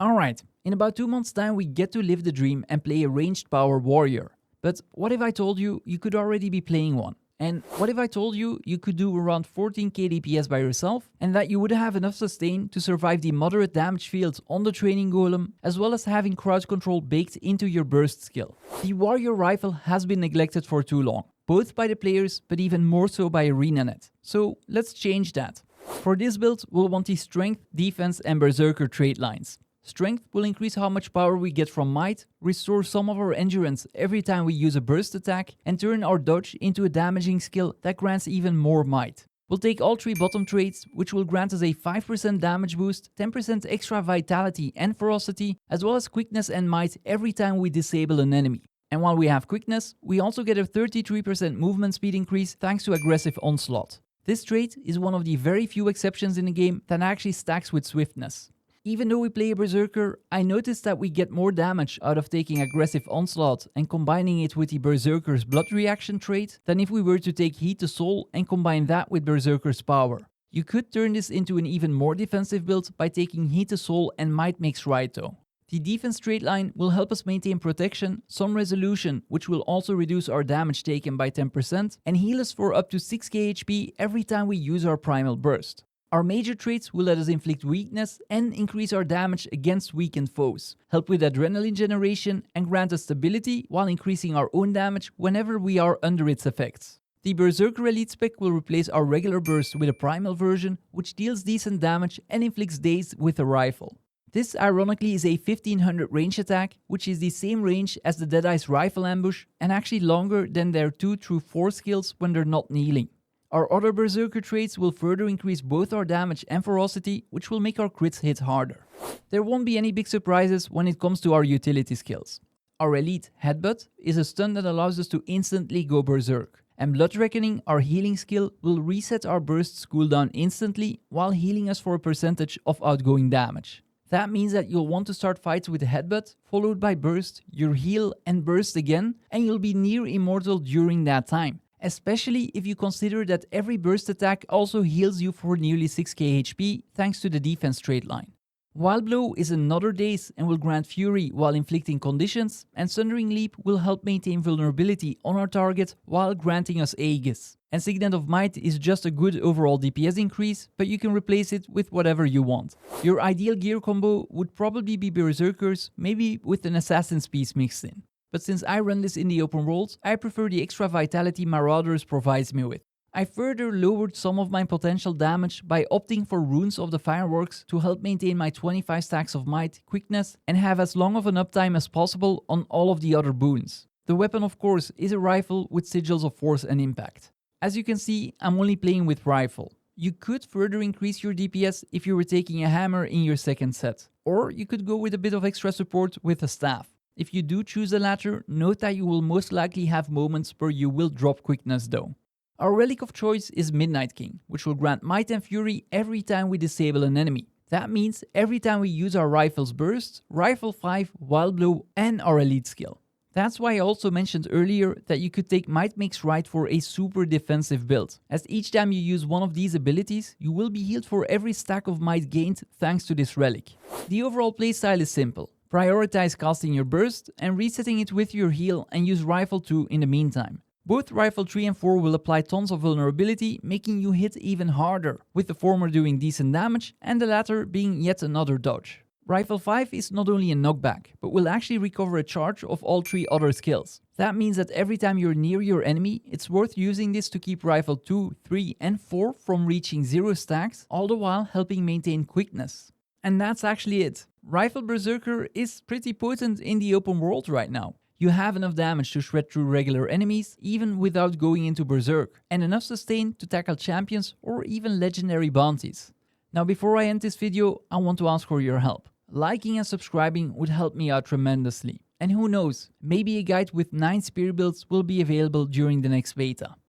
Alright, in about 2 months time we get to live the dream and play a ranged power warrior. But what if I told you you could already be playing one? And what if I told you you could do around 14k DPS by yourself and that you would have enough sustain to survive the moderate damage fields on the training golem, as well as having crowd control baked into your burst skill? The warrior rifle has been neglected for too long, both by the players but even more so by ArenaNet. So let's change that. For this build we'll want the strength, defense and berserker trait lines. Strength will increase how much power we get from might, restore some of our endurance every time we use a burst attack, and turn our dodge into a damaging skill that grants even more might. We'll take all 3 bottom traits, which will grant us a 5% damage boost, 10% extra vitality and ferocity, as well as quickness and might every time we disable an enemy. And while we have quickness, we also get a 33% movement speed increase thanks to aggressive onslaught. This trait is one of the very few exceptions in the game that actually stacks with swiftness. Even though we play a berserker, I noticed that we get more damage out of taking aggressive onslaught and combining it with the berserker's blood reaction trait than if we were to take heat to soul and combine that with berserker's power. You could turn this into an even more defensive build by taking heat to soul and might makes right though. The defense trait line will help us maintain protection, some resolution, which will also reduce our damage taken by 10%, and heal us for up to 6k HP every time we use our primal burst. Our major traits will let us inflict weakness and increase our damage against weakened foes, help with adrenaline generation and grant us stability while increasing our own damage whenever we are under its effects. The Berserker Elite spec will replace our regular burst with a primal version, which deals decent damage and inflicts daze with a rifle. This ironically is a 1500 range attack, which is the same range as the Deadeye's rifle ambush and actually longer than their 2 through 4 skills when they're not kneeling. Our other berserker traits will further increase both our damage and ferocity, which will make our crits hit harder. There won't be any big surprises when it comes to our utility skills. Our elite headbutt is a stun that allows us to instantly go berserk, and blood reckoning, our healing skill, will reset our burst's cooldown instantly while healing us for a percentage of outgoing damage. That means that you'll want to start fights with headbutt, followed by burst, your heal and burst again, and you'll be near immortal during that time. Especially if you consider that every burst attack also heals you for nearly 6k HP thanks to the defense trait line. Wild Blow is another daze and will grant fury while inflicting conditions, and Sundering Leap will help maintain vulnerability on our target while granting us Aegis. And Signet of Might is just a good overall DPS increase, but you can replace it with whatever you want. Your ideal gear combo would probably be Berserkers, maybe with an Assassin's Piece mixed in. But since I run this in the open world, I prefer the extra vitality Marauders provides me with. I further lowered some of my potential damage by opting for Runes of the Fireworks to help maintain my 25 stacks of might, quickness, and have as long of an uptime as possible on all of the other boons. The weapon of course is a rifle with sigils of force and impact. As you can see, I'm only playing with rifle. You could further increase your DPS if you were taking a hammer in your second set. Or you could go with a bit of extra support with a staff. If you do choose the latter, note that you will most likely have moments where you will drop quickness though. Our relic of choice is Midnight King, which will grant might and fury every time we disable an enemy. That means every time we use our rifle's burst, rifle 5, wild blow and our elite skill. That's why I also mentioned earlier that you could take Might Makes Right for a super defensive build, as each time you use one of these abilities, you will be healed for every stack of might gained thanks to this relic. The overall playstyle is simple. Prioritize casting your burst and resetting it with your heal and use rifle 2 in the meantime. Both rifle 3 and 4 will apply tons of vulnerability, making you hit even harder, with the former doing decent damage and the latter being yet another dodge. Rifle 5 is not only a knockback, but will actually recover a charge of all 3 other skills. That means that every time you're near your enemy, it's worth using this to keep rifle 2, 3 and 4 from reaching 0 stacks, all the while helping maintain quickness. And that's actually it. Rifle Berserker is pretty potent in the open world right now. You have enough damage to shred through regular enemies even without going into Berserk, and enough sustain to tackle champions or even Legendary Bounties. Now before I end this video, I want to ask for your help. Liking and subscribing would help me out tremendously. And who knows, maybe a guide with 9 spear builds will be available during the next beta.